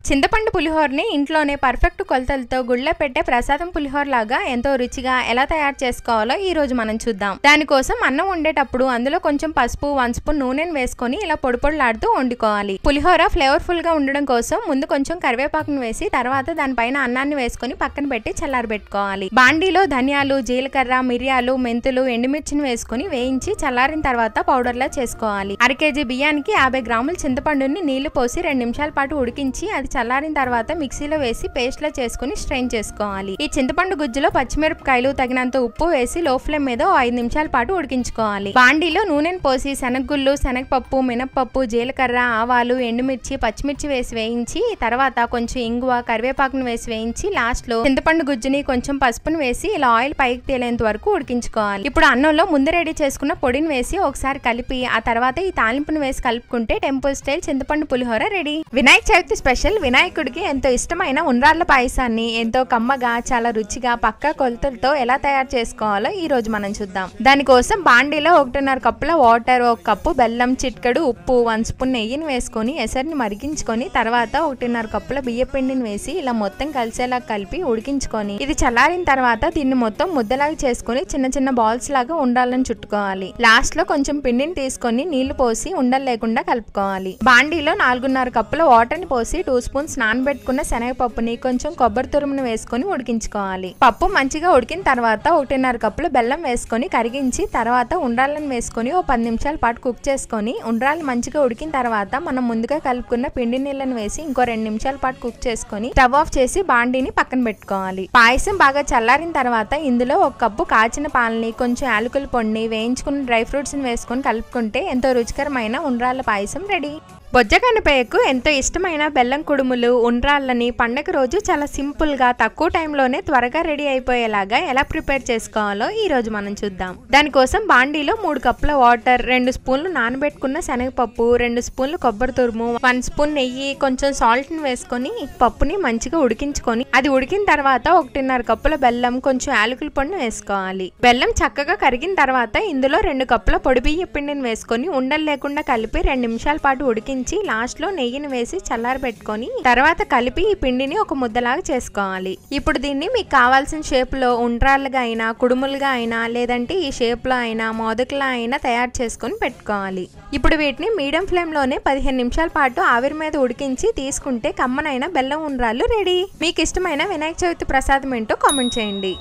చింతపండు పులిహోరని ఇంట్లోనే పర్ఫెక్ట్ కొలతలతో గుళ్ళ పెట్టే ప్రసాదం పులిహోర లాగా ఎంతో రుచిగా ఎలా తయారు చేసుకోవాలో ఈ రోజు మనం చూద్దాం. దానికోసం అన్నం వండేటప్పుడు అందులో కొంచెం పసుపు 1 స్పూన్ నూనెను వేసుకొని ఇలా పొడిపొడిలాడుతూ వండుకోవాలి. పులిహోర ఫ్లేవర్ఫుల్ గా ఉండడం కోసం ముందు కొంచెం కరివేపాకును వేసి తర్వాత దానిపైన అన్నాన్ని వేసుకొని పక్కన పెట్టి చల్లారబెట్టుకోవాలి. బాండీలో ధనియాలు, జీలకర్ర, మిరియాలు, మెంతులు, ఎండుమిర్చిని వేసుకొని వేయించి చల్లారిన తర్వాత పౌడర్లా చేసుకోవాలి. 1/2 కేజీ బియ్యానికి 50 గ్రాముల చింతపండుని నీళ్లు పోసి 2 నిమిషాల పాటు ఉడికించి అది చల్లారిన తర్వాత మిక్సీలో వేసి పేస్ట్ లా చేసుకుని స్ట్రెయిన్ చేసుకోవాలి. ఈ చింతపండు గుజ్జులో పచ్చిమిరపకాయలు, తగినంత ఉప్పు వేసి లో ఫ్లేమ్ మీద 5 నిమిషాల పాటు ఉడికించుకోవాలి. బాండీలో నూనెను పోసి శనగగుళ్ళు, శనగపప్పు, మినప్పప్పు, జీలకర్ర, ఆవాలు, ఎండుమిర్చి, పచ్చిమిర్చి వేసి వేయించి తర్వాత కొంచెం ఇంగువ, కరివేపాకును వేసి వేయించి లాస్ట్ లో చింతపండు గుజ్జుని కొంచెం పసుపును వేసి ఇలా ఆయిల్ పైకి తేలేంత వరకు ఉడికించుకోవాలి. ఇప్పుడు అన్నంలో ముందు రెడీ చేసుకున్న పొడిని వేసి ఒకసారి కలిపి ఆ తర్వాత ఈ తాలింపును వేసి కలుపుకుంటే టెంపుల్ స్టైల్ చింతపండు పులిహోర రెడీ. వినాయక చవితి స్పెషల్ వినాయకుడికి ఎంతో ఇష్టమైన ఉండ్రాళ్ళ పాయసాన్ని ఎంతో కమ్మగా చాలా రుచిగా పక్కా కొలతలతో ఎలా తయారు చేసుకోవాలో ఈ రోజు మనం చూద్దాం. దానికోసం బాండీలో 1.5 కప్పుల వాటర్, 1 కప్పు బెల్లం, చిటికెడు ఉప్పు, 1 స్పూన్ నెయ్యిని వేసుకొని ఎసరిని మరిగించుకొని తర్వాత 1.5 కప్పుల బియ్య పిండిని వేసి ఇలా మొత్తం కలిసేలా కలిపి ఉడికించుకొని ఇది చల్లారిన తర్వాత దీన్ని మొత్తం ముద్దలాగా చేసుకుని చిన్న చిన్న బాల్స్ లాగా ఉండాలని చుట్టుకోవాలి. లాస్ట్ లో కొంచెం పిండిని తీసుకొని నీళ్లు పోసి ఉండలు లేకుండా కలుపుకోవాలి. బాండీలో 4.5 కప్పుల వాటర్ ని పోసి 2 స్పూన్స్ నానబెట్టుకున్న శనగపప్పుని కొంచెం కొబ్బరి తురుమును వేసుకొని ఉడికించుకోవాలి. పప్పు మంచిగా ఉడికిన తర్వాత 1.5 కప్పుల బెల్లం వేసుకొని కరిగించి తర్వాత ఉండ్రాళ్ళని వేసుకొని 10 నిమిషాల పాటు కుక్ చేసుకొని ఉండ్రాళ్ళు మంచిగా ఉడికిన తర్వాత మనం ముందుగా కలుపుకున్న పిండి నీళ్ళని వేసి ఇంకో 2 నిమిషాల పాటు కుక్ చేసుకొని స్టవ్ ఆఫ్ చేసి బాండీని పక్కన పెట్టుకోవాలి. పాయసం బాగా చల్లారిన తర్వాత ఇందులో 1 కప్పు కాచిన పాలని, కొంచెం యాలకుల పొడిని, వేయించుకున్న డ్రై ఫ్రూట్స్ ని వేసుకొని కలుపుకుంటే ఎంతో రుచికరమైన ఉండ్రాళ్ళ పాయసం రెడీ. బొజ్జగనపయ్యకు ఎంతో ఇష్టమైన బెల్లం కుడుములు, ఉండ్రాళ్ళని పండగ రోజు చాలా సింపుల్ గా తక్కువ టైంలోనే త్వరగా రెడీ అయిపోయేలాగా ఎలా ప్రిపేర్ చేసుకోవాలో ఈ రోజు మనం చూద్దాం. దానికోసం బాండీలో 3 కప్పుల వాటర్, 2 స్పూన్లు నానబెట్టుకున్న శనగపప్పు, 2 స్పూన్లు కొబ్బరి తురుము, 1 స్పూన్ నెయ్యి, కొంచెం సాల్ట్ ని వేసుకొని పప్పుని మంచిగా ఉడికించుకొని అది ఉడికిన తర్వాత 1.5 కప్పుల బెల్లం, కొంచెం యాలకుల పొడిని వేసుకోవాలి. బెల్లం చక్కగా కరిగిన తర్వాత ఇందులో 2 కప్పుల పొడి బియ్య పిండిని వేసుకొని ఉండలు లేకుండా కలిపి 2 నిమిషాల పాటు ఉడికించి లాస్ట్ లో నెయ్యిని వేసి చల్లారబెట్టుకొని తర్వాత కలిపి ఈ పిండిని ఒక ముద్దలాగా చేసుకోవాలి. ఇప్పుడు దీన్ని మీకు కావాల్సిన షేప్ లో ఉండ్రాళ్ళగా అయినా, కుడుములుగా అయినా, లేదంటే ఈ షేప్ లో అయినా, మోదకులా అయినా తయారు చేసుకొని పెట్టుకోవాలి. ఇప్పుడు వీటిని మీడియం ఫ్లేమ్ లోనే 15 నిమిషాల పాటు ఆవిరి మీద ఉడికించి తీసుకుంటే కమ్మనైన బెల్లం ఉండ్రాళ్ళు రెడీ. మీకు ఇష్టమైన వినాయక చవితి ప్రసాదం ఏంటో కామెంట్ చేయండి.